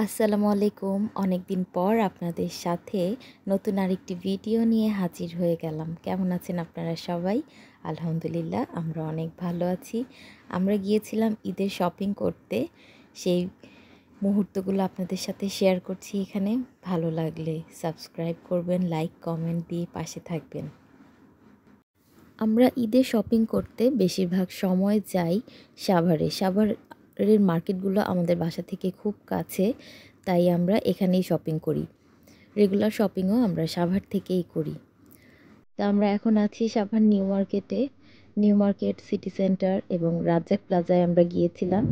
আসসালামু আলাইকুম। অনেকদিন পর আপনাদের সাথে নতুন আরেকটি ভিডিও নিয়ে হাজির হয়ে গেলাম। কেমন আছেন আপনারা সবাই? আলহামদুলিল্লাহ আমরা অনেক ভালো আছি। আমরা গিয়েছিলাম ঈদের শপিং করতে। সেই মুহূর্তগুলো আপনাদের সাথে শেয়ার করছি এখানে। ভালো লাগলে সাবস্ক্রাইব করবেন, লাইক, কমেন্ট দিয়ে পাশে থাকবেন। আমরা ঈদে শপিং করতে বেশিরভাগ সময় যাই সাভারে। সাভারের মার্কেটগুলো আমাদের বাসা থেকে খুব কাছে, তাই আমরা এখানেই শপিং করি। রেগুলার শপিংও আমরা সাভার থেকেই করি। তা আমরা এখন আছি সাভার নিউ মার্কেটে। নিউ মার্কেট, সিটি সেন্টার এবং রাজ্জাক প্লাজায় আমরা গিয়েছিলাম।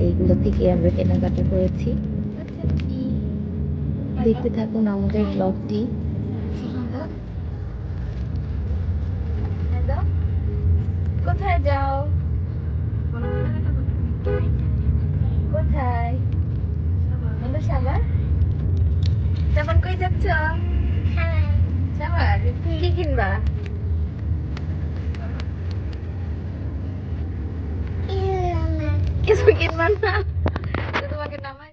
এইগুলো থেকে আমরা কেনাকাটা করেছি। দেখতে থাকুন আমাদের ব্লগটি। কোথায় যাও? কোথায়? বলো সাভার। তেমন কই যাচ্ছ? সাভার কি কিনবা? কিছু কিনবা না? তোমাকে নামাই।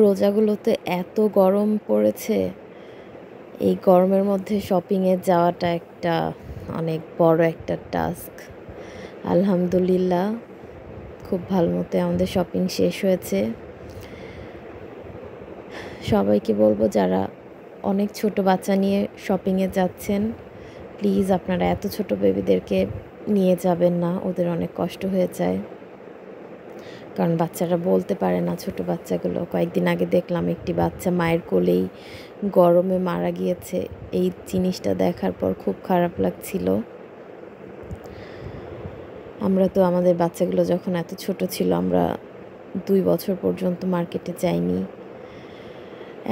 রোজাগুলোতে এত গরম পড়েছে, এই গরমের মধ্যে শপিংয়ে যাওয়াটা একটা অনেক বড় একটা টাস্ক। আলহামদুলিল্লাহ খুব ভালো মতো আমাদের শপিং শেষ হয়েছে। সবাইকে বলবো যারা অনেক ছোট বাচ্চা নিয়ে শপিংয়ে যাচ্ছেন, প্লিজ আপনারা এত ছোট বেবিদেরকে নিয়ে যাবেন না, ওদের অনেক কষ্ট হয়ে যায়। কারণ বাচ্চারা বলতে পারে না, ছোট বাচ্চাগুলো। কয়েকদিন আগে দেখলাম একটি বাচ্চা মায়ের কোলেই গরমে মারা গিয়েছে। এই জিনিসটা দেখার পর খুব খারাপ লাগছিল। আমরা তো আমাদের বাচ্চাগুলো যখন এত ছোট ছিল, আমরা 2 বছর পর্যন্ত মার্কেটে যাইনি।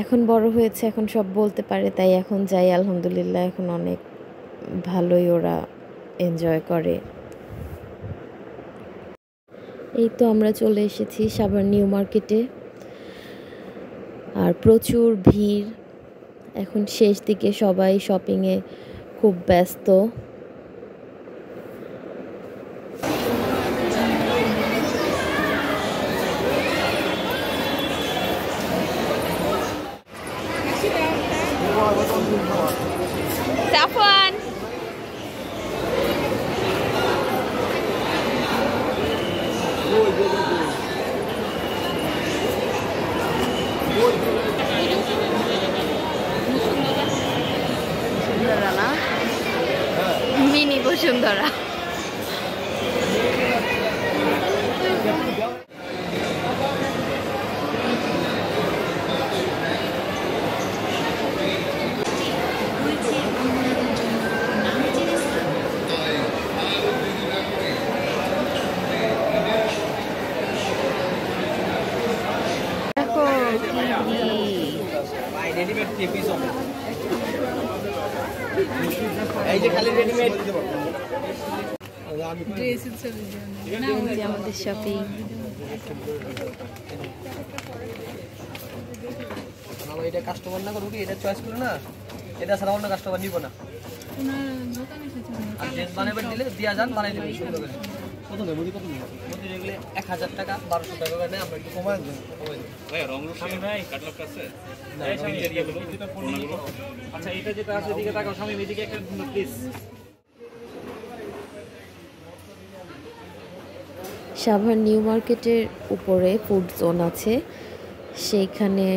এখন বড় হয়েছে, এখন সব বলতে পারে, তাই এখন যাই। আলহামদুলিল্লাহ এখন অনেক ভালোই ওরা এনজয় করে। এই তো আমরা চলে এসেছি সাভার নিউ মার্কেটে। আর প্রচুর ভিড়, এখন শেষ দিকে, সবাই শপিংয়ে খুব ব্যস্ত। জাফান বসুন্ধরা না, মিনি বসুন্ধরা। আমাদের শপিং এটা কাস্টমার না করুক, এটা চয়েস করে না, এটা ছাড়া অন্য কাস্টমার নিব না। আর ড্রেস বানাবে দিলে দিয়া যান, বানাই দেবে সুন্দর করে। কত নেব? কত নেব? মুদি এগুলো 1000 টাকা 1200 টাকা করে নেয়, আমরা একটু কমায় দেব। ভাই রং রুশি নাই, কাটলক আছে এই স্বামী এরিয়াগুলো যেটা পড়লো। আচ্ছা এটা যেটা আছে এদিকে তাকাও, স্বামী এদিকে একটা প্লিজ। সাভার নিউ মার্কেটের উপরে ফুড জোন আছে, সেইখানে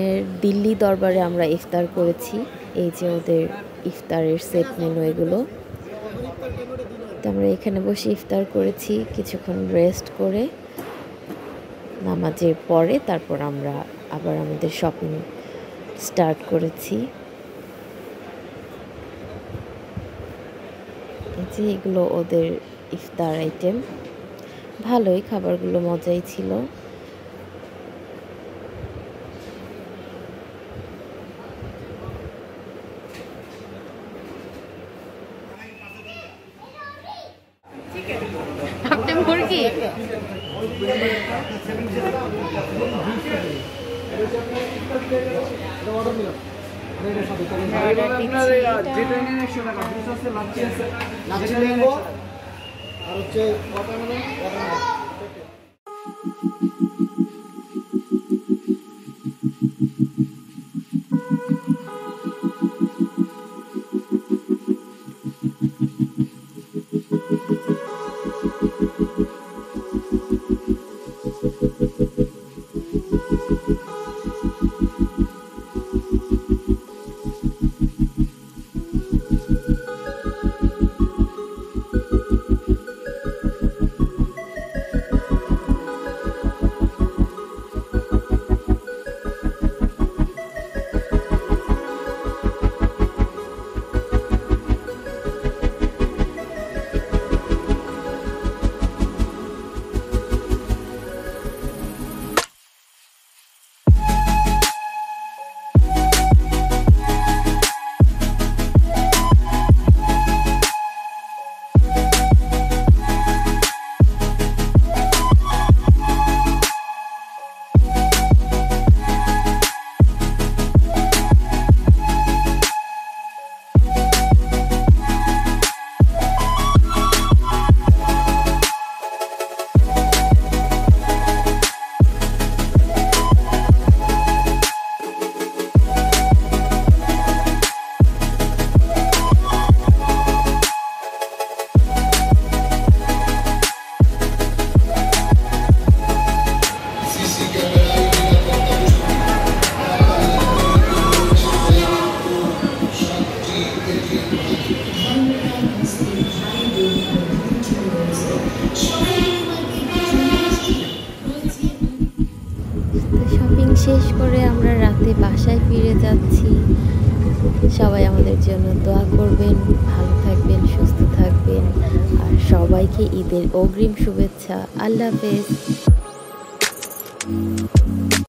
দিল্লি দরবারে আমরা ইফতার করেছি। এই যে ওদের ইফতারের সেট মেনু এগুলো। তো আমরা এখানে বসে ইফতার করেছি, কিছুক্ষণ রেস্ট করে নামাজের পরে তারপর আমরা আবার আমাদের শপিং স্টার্ট করেছি। এই যে এগুলো ওদের ইফতার আইটেম। ভালোই, খাবারগুলো মজাই ছিল। আপনি মুরগি শপিং শেষ করে আমরা রাতে বাসায় ফিরে যাচ্ছি। সবাই আমাদের জন্য দোয়া করবেন, ভালো থাকবেন, সুস্থ থাকবেন, আর সবাইকে ঈদের অগ্রিম শুভেচ্ছা। আল্লাহ হাফেজ।